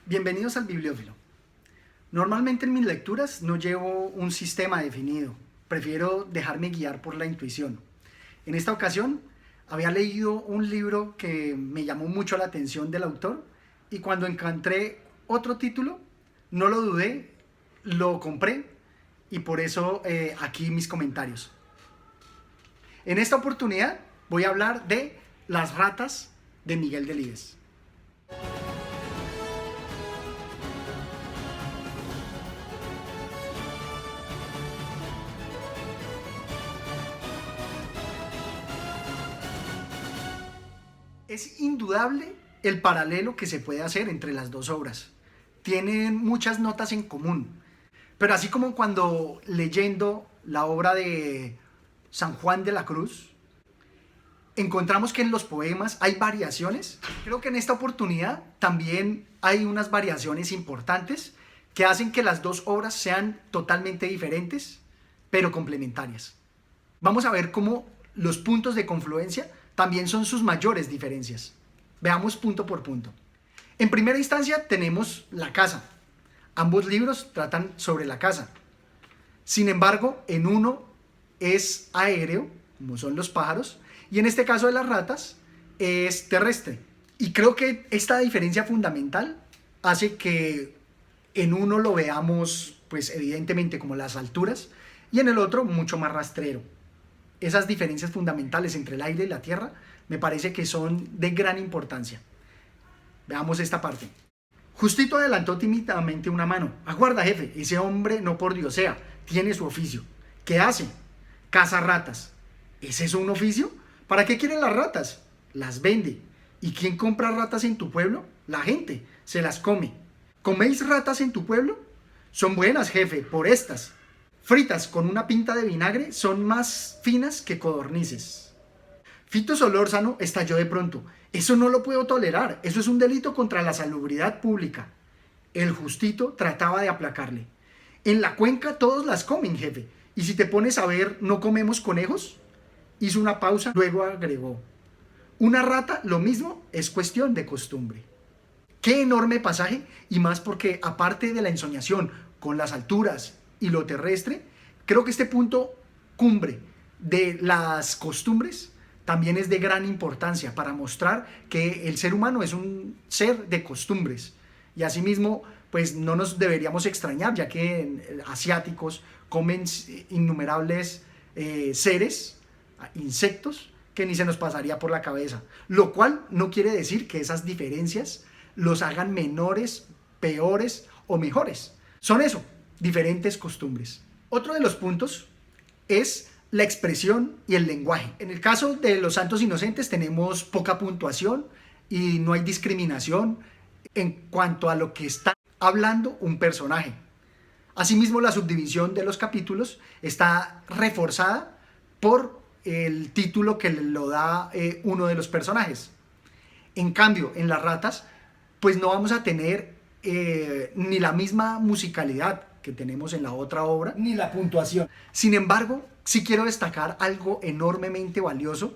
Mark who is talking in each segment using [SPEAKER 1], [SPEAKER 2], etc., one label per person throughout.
[SPEAKER 1] Bienvenidos al Bibliófilo. Normalmente en mis lecturas no llevo un sistema definido, prefiero dejarme guiar por la intuición. En esta ocasión había leído un libro que me llamó mucho la atención del autor y cuando encontré otro título, no lo dudé, lo compré y por eso aquí mis comentarios. En esta oportunidad voy a hablar de Las ratas de Miguel Delibes. Es indudable el paralelo que se puede hacer entre las dos obras. Tienen muchas notas en común, pero así como cuando leyendo la obra de San Juan de la Cruz, encontramos que en los poemas hay variaciones, creo que en esta oportunidad también hay unas variaciones importantes que hacen que las dos obras sean totalmente diferentes, pero complementarias. Vamos a ver cómo los puntos de confluencia también son sus mayores diferencias. Veamos punto por punto. En primera instancia tenemos la caza. Ambos libros tratan sobre la caza. Sin embargo, en uno es aéreo, como son los pájaros, y en este caso de las ratas es terrestre. Y creo que esta diferencia fundamental hace que en uno lo veamos, pues evidentemente como las alturas, y en el otro mucho más rastrero. Esas diferencias fundamentales entre el aire y la tierra me parece que son de gran importancia. Veamos esta parte. Justito adelantó tímidamente una mano. Aguarda, jefe, ese hombre no por Dios sea, tiene su oficio. ¿Qué hace? Caza ratas. ¿Es eso un oficio? ¿Para qué quieren las ratas? Las vende. ¿Y quién compra ratas en tu pueblo? La gente. Se las come. ¿Coméis ratas en tu pueblo? Son buenas, jefe, por estas. Fritas con una pinta de vinagre son más finas que codornices. Fito Solórzano estalló de pronto. Eso no lo puedo tolerar. Eso es un delito contra la salubridad pública. El Justito trataba de aplacarle. En la cuenca todos las comen, jefe. Y si te pones a ver, ¿no comemos conejos? Hizo una pausa, luego agregó. Una rata, lo mismo, es cuestión de costumbre. Qué enorme pasaje, y más porque aparte de la ensoñación con las alturas y lo terrestre, creo que este punto cumbre de las costumbres también es de gran importancia para mostrar que el ser humano es un ser de costumbres y asimismo pues no nos deberíamos extrañar ya que asiáticos comen innumerables seres, insectos que ni se nos pasaría por la cabeza, lo cual no quiere decir que esas diferencias los hagan menores, peores o mejores. Son eso, diferentes costumbres. Otro de los puntos es la expresión y el lenguaje. En el caso de Los Santos Inocentes tenemos poca puntuación y no hay discriminación en cuanto a lo que está hablando un personaje. Asimismo, la subdivisión de los capítulos está reforzada por el título que lo da uno de los personajes. En cambio, en Las Ratas, pues no vamos a tener ni la misma musicalidad que tenemos en la otra obra, ni la puntuación. Sin embargo, sí quiero destacar algo enormemente valioso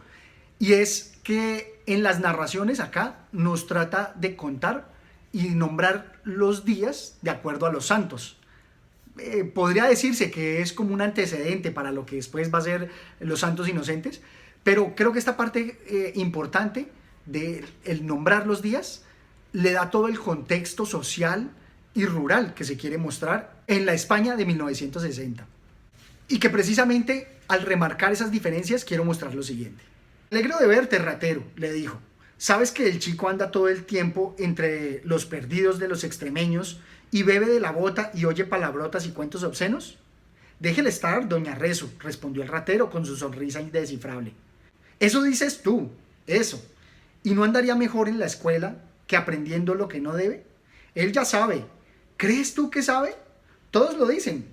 [SPEAKER 1] y es que en las narraciones acá nos trata de contar y nombrar los días de acuerdo a los santos. Podría decirse que es como un antecedente para lo que después va a ser Los Santos Inocentes, pero creo que esta parte importante de el nombrar los días le da todo el contexto social y rural que se quiere mostrar en la España de 1960. Y que precisamente al remarcar esas diferencias quiero mostrar lo siguiente. Alegro de verte, ratero, le dijo. ¿Sabes que el chico anda todo el tiempo entre los perdidos de los extremeños y bebe de la bota y oye palabrotas y cuentos obscenos? Déjele estar, doña Rezo, respondió el ratero con su sonrisa indescifrable. Eso dices tú, eso. ¿Y no andaría mejor en la escuela que aprendiendo lo que no debe? Él ya sabe. ¿Crees tú que sabe? Todos lo dicen.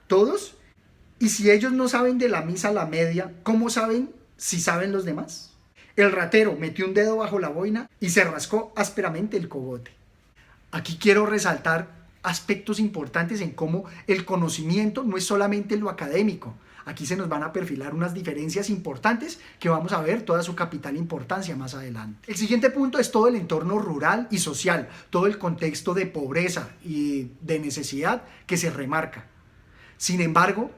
[SPEAKER 1] ¿Todos? ¿Y si ellos no saben de la misa a la media, cómo saben si saben los demás? El ratero metió un dedo bajo la boina y se rascó ásperamente el cogote. Aquí quiero resaltar aspectos importantes en cómo el conocimiento no es solamente lo académico. aquí se nos van a perfilar unas diferencias importantes que vamos a ver toda su capital importancia más adelante. El siguiente punto es todo el entorno rural y social, todo el contexto de pobreza y de necesidad que se remarca. Sin embargo,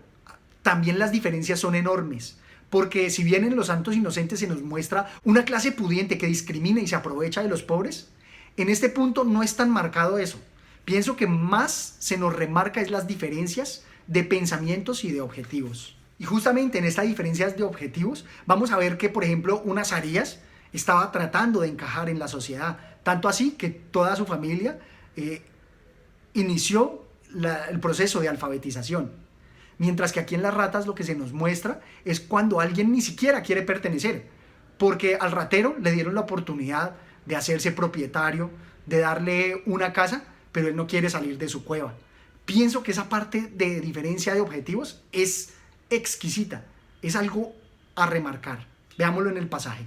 [SPEAKER 1] también las diferencias son enormes, porque si bien en Los Santos Inocentes se nos muestra una clase pudiente que discrimina y se aprovecha de los pobres, en este punto no es tan marcado eso. Pienso que más se nos remarca es las diferencias de pensamientos y de objetivos. Y justamente en estas diferencias de objetivos vamos a ver que, por ejemplo, un Azarías estaba tratando de encajar en la sociedad, tanto así que toda su familia inició el proceso de alfabetización. Mientras que aquí en Las Ratas lo que se nos muestra es cuando alguien ni siquiera quiere pertenecer, porque al ratero le dieron la oportunidad de hacerse propietario, de darle una casa, pero él no quiere salir de su cueva. Pienso que esa parte de diferencia de objetivos es exquisita, es algo a remarcar. Veámoslo en el pasaje.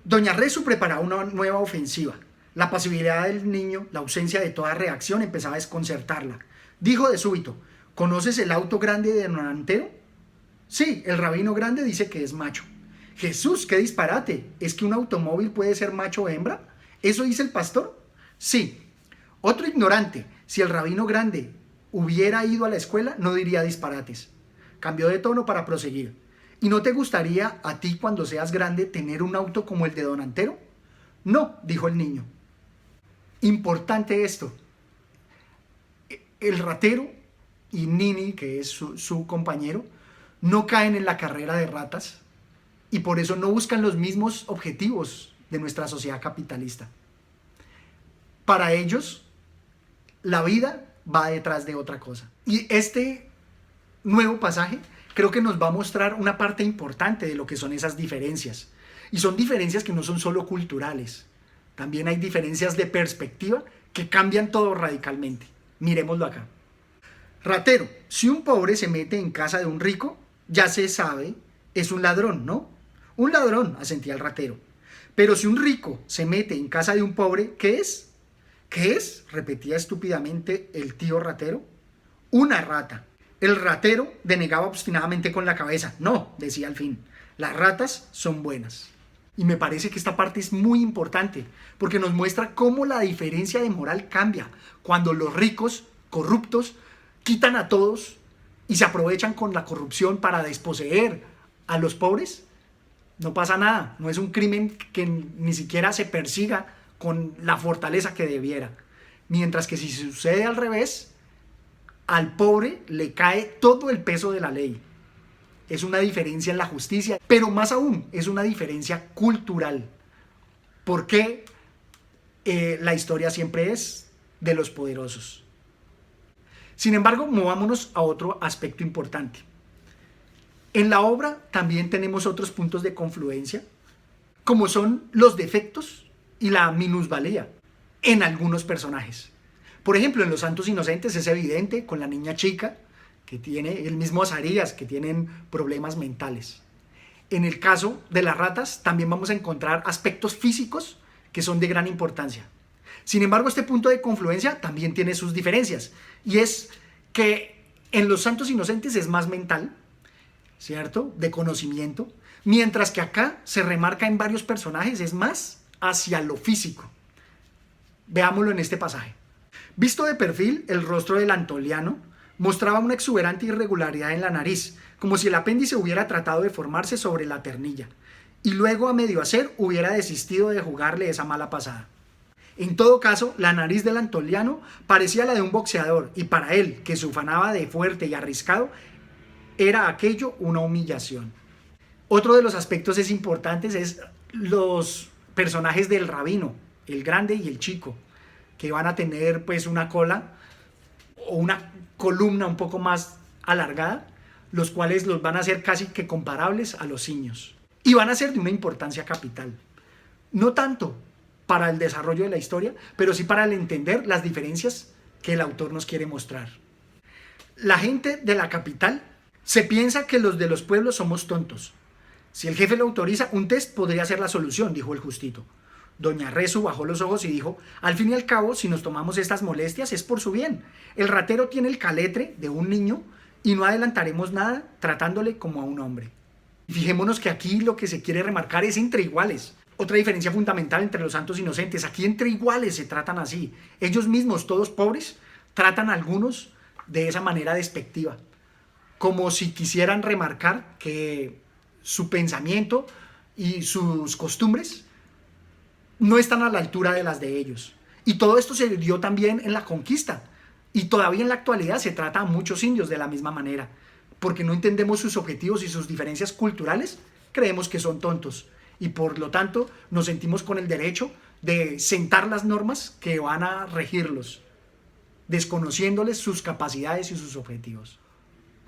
[SPEAKER 1] Doña Rezu preparaba una nueva ofensiva. La pasividad del niño, la ausencia de toda reacción empezaba a desconcertarla. Dijo de súbito: ¿conoces el auto grande de don Antero? Sí, el rabino grande dice que es macho. Jesús, qué disparate. ¿Es que un automóvil puede ser macho o hembra? ¿Eso dice el pastor? Sí. Otro ignorante. Si el rabino grande hubiera ido a la escuela, no diría disparates. Cambió de tono para proseguir. ¿Y no te gustaría a ti cuando seas grande tener un auto como el de don Antero? No, dijo el niño. Importante esto. El ratero y Nini, que es su compañero, no caen en la carrera de ratas y por eso no buscan los mismos objetivos de nuestra sociedad capitalista. Para ellos, la vida va detrás de otra cosa. Y este nuevo pasaje creo que nos va a mostrar una parte importante de lo que son esas diferencias. Y son diferencias que no son solo culturales. También hay diferencias de perspectiva que cambian todo radicalmente. Miremoslo acá. Ratero, si un pobre se mete en casa de un rico, ya se sabe, es un ladrón, ¿no? Un ladrón, asentía el ratero. Pero si un rico se mete en casa de un pobre, ¿qué es? ¿Qué es?, repetía estúpidamente el tío ratero. Una rata. El ratero denegaba obstinadamente con la cabeza. No, decía al fin, las ratas son buenas. Y me parece que esta parte es muy importante, porque nos muestra cómo la diferencia de moral cambia cuando los ricos, corruptos, quitan a todos y se aprovechan con la corrupción para desposeer a los pobres. No pasa nada, no es un crimen que ni siquiera se persiga con la fortaleza que debiera. Mientras que si sucede al revés, al pobre le cae todo el peso de la ley. Es una diferencia en la justicia, pero más aún es una diferencia cultural. Porque la historia siempre es de los poderosos. Sin embargo, movámonos a otro aspecto importante. En la obra también tenemos otros puntos de confluencia, como son los defectos y la minusvalía en algunos personajes. Por ejemplo, en Los Santos Inocentes es evidente con la niña chica, que tiene el mismo Azarías, que tienen problemas mentales. En el caso de las ratas también vamos a encontrar aspectos físicos que son de gran importancia. Sin embargo, este punto de confluencia también tiene sus diferencias, y es que en Los Santos Inocentes es más mental, ¿cierto?, de conocimiento, mientras que acá se remarca en varios personajes, es más hacia lo físico. Veámoslo en este pasaje. Visto de perfil, el rostro del antoliano mostraba una exuberante irregularidad en la nariz, como si el apéndice hubiera tratado de formarse sobre la ternilla, y luego a medio hacer hubiera desistido de jugarle esa mala pasada. En todo caso, la nariz del antoliano parecía la de un boxeador, y para él, que se ufanaba de fuerte y arriscado, era aquello una humillación. Otro de los aspectos importantes es los personajes del rabino, el grande y el chico, que van a tener pues una cola o una columna un poco más alargada, los cuales los van a hacer casi que comparables a los niños. Y van a ser de una importancia capital. No tanto para el desarrollo de la historia, pero sí para el entender las diferencias que el autor nos quiere mostrar. La gente de la capital se piensa que los de los pueblos somos tontos. Si el jefe lo autoriza, un test podría ser la solución, dijo el justito. Doña Rezu bajó los ojos y dijo: al fin y al cabo, si nos tomamos estas molestias es por su bien. El ratero tiene el caletre de un niño y no adelantaremos nada tratándole como a un hombre. Fijémonos que aquí lo que se quiere remarcar es entre iguales. Otra diferencia fundamental entre los santos inocentes, aquí entre iguales se tratan así. Ellos mismos, todos pobres, tratan a algunos de esa manera despectiva, como si quisieran remarcar que su pensamiento y sus costumbres no están a la altura de las de ellos. Y todo esto se dio también en la conquista. Y todavía en la actualidad se trata a muchos indios de la misma manera. Porque no entendemos sus objetivos y sus diferencias culturales, creemos que son tontos. Y por lo tanto nos sentimos con el derecho de sentar las normas que van a regirlos, desconociéndoles sus capacidades y sus objetivos.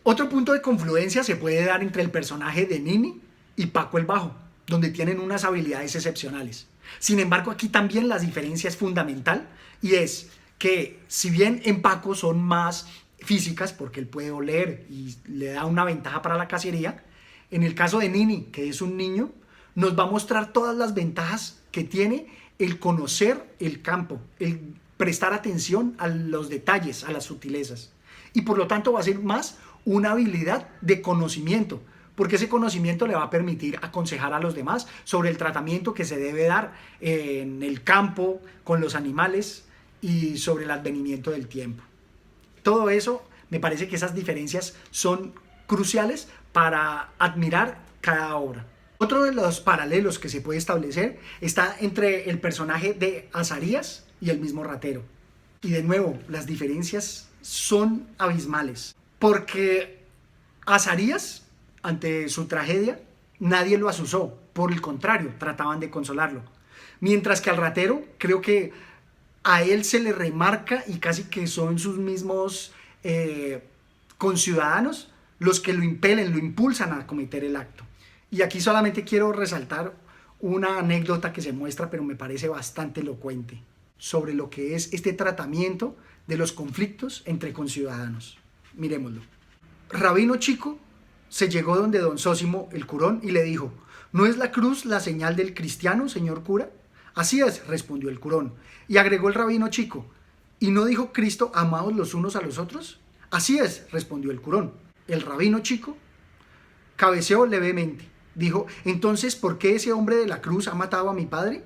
[SPEAKER 1] Otro punto de confluencia se puede dar entre el personaje de Nini y Paco el Bajo, donde tienen unas habilidades excepcionales. Sin embargo, aquí también la diferencia es fundamental, y es que si bien en Paco son más físicas, porque él puede oler y le da una ventaja para la cacería, en el caso de Nini, que es un niño, nos va a mostrar todas las ventajas que tiene el conocer el campo, el prestar atención a los detalles, a las sutilezas. Y por lo tanto va a ser más una habilidad de conocimiento, porque ese conocimiento le va a permitir aconsejar a los demás sobre el tratamiento que se debe dar en el campo, con los animales y sobre el advenimiento del tiempo. Todo eso, me parece que esas diferencias son cruciales para admirar cada obra. Otro de los paralelos que se puede establecer está entre el personaje de Azarías y el mismo ratero. Y de nuevo, las diferencias son abismales, porque Azarías, ante su tragedia, nadie lo azuzó, por el contrario, trataban de consolarlo. Mientras que al ratero, creo que a él se le remarca, y casi que son sus mismos conciudadanos los que lo impelen, lo impulsan a cometer el acto. Y aquí solamente quiero resaltar una anécdota que se muestra, pero me parece bastante elocuente, sobre lo que es este tratamiento de los conflictos entre conciudadanos. Miremoslo. Rabino Chico se llegó donde don Zósimo, el curón, y le dijo: ¿no es la cruz la señal del cristiano, señor cura? Así es, respondió el curón. Y agregó el rabino Chico: ¿y no dijo Cristo, amaos los unos a los otros? Así es, respondió el curón. El rabino Chico cabeceó levemente. Dijo: entonces, ¿por qué ese hombre de la cruz ha matado a mi padre?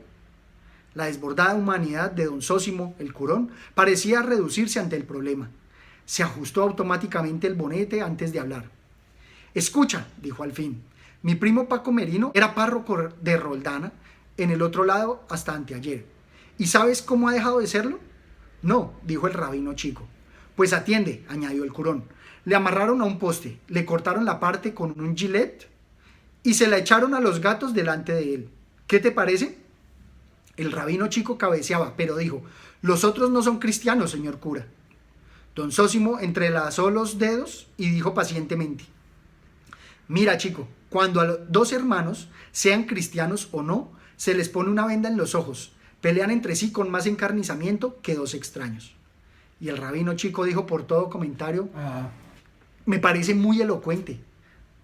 [SPEAKER 1] La desbordada humanidad de don Zósimo, el curón, parecía reducirse ante el problema. Se ajustó automáticamente el bonete antes de hablar. Escucha, dijo al fin, mi primo Paco Merino era párroco de Roldana, en el otro lado hasta anteayer. ¿Y sabes cómo ha dejado de serlo? No, dijo el rabino Chico. Pues atiende, añadió el curón. Le amarraron a un poste, le cortaron la parte con un gilet y se la echaron a los gatos delante de él. ¿Qué te parece? El rabino Chico cabeceaba, pero dijo: los otros no son cristianos, señor cura. Don Zósimo entrelazó los dedos y dijo pacientemente: mira, Chico, cuando a dos hermanos, sean cristianos o no, se les pone una venda en los ojos, pelean entre sí con más encarnizamiento que dos extraños. Y el rabino Chico dijo por todo comentario: me parece muy elocuente,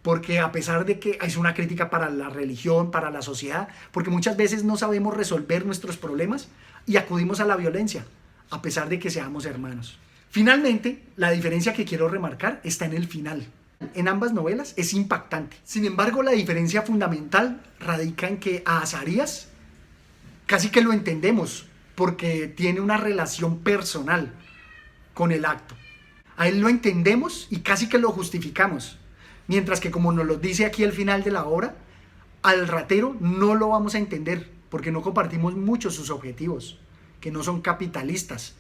[SPEAKER 1] porque a pesar de que es una crítica para la religión, para la sociedad, porque muchas veces no sabemos resolver nuestros problemas y acudimos a la violencia, a pesar de que seamos hermanos. Finalmente, la diferencia que quiero remarcar está en el final. En ambas novelas es impactante. Sin embargo, la diferencia fundamental radica en que a Azarías casi que lo entendemos, porque tiene una relación personal con el acto. A él lo entendemos y casi que lo justificamos. Mientras que, como nos lo dice aquí el final de la obra, al ratero no lo vamos a entender, porque no compartimos mucho sus objetivos, que no son capitalistas.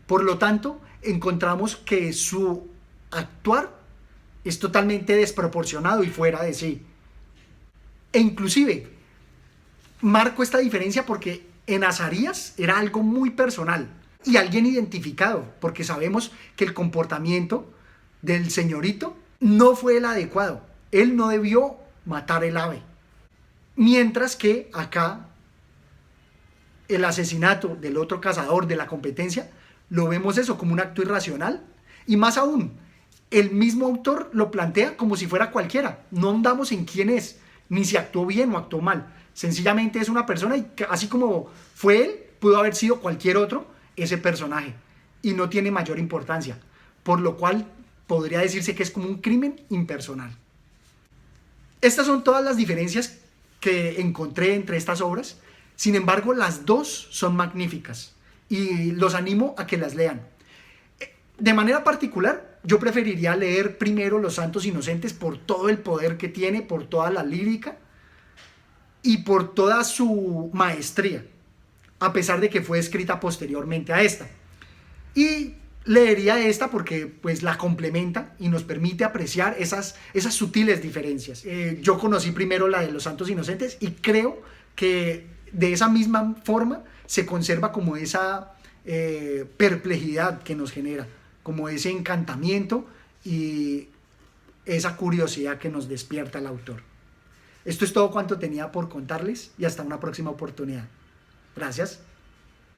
[SPEAKER 1] Por lo tanto, encontramos que su actuar es totalmente desproporcionado y fuera de sí. E inclusive, marco esta diferencia porque en Azarías era algo muy personal y alguien identificado, porque sabemos que el comportamiento del señorito no fue el adecuado. Él no debió matar el ave. Mientras que acá el asesinato del otro cazador de la competencia lo vemos eso como un acto irracional, y más aún, el mismo autor lo plantea como si fuera cualquiera. No andamos en quién es, ni si actuó bien o actuó mal. Sencillamente es una persona y así como fue él, pudo haber sido cualquier otro ese personaje y no tiene mayor importancia. Por lo cual podría decirse que es como un crimen impersonal. Estas son todas las diferencias que encontré entre estas obras. Sin embargo, las dos son magníficas y los animo a que las lean. De manera particular, yo preferiría leer primero Los Santos Inocentes por todo el poder que tiene, por toda la lírica y por toda su maestría, a pesar de que fue escrita posteriormente a esta. Y leería esta porque pues la complementa y nos permite apreciar esas sutiles diferencias. Yo conocí primero la de Los Santos Inocentes y creo que de esa misma forma se conserva como esa perplejidad que nos genera, como ese encantamiento y esa curiosidad que nos despierta el autor. Esto es todo cuanto tenía por contarles y hasta una próxima oportunidad. Gracias.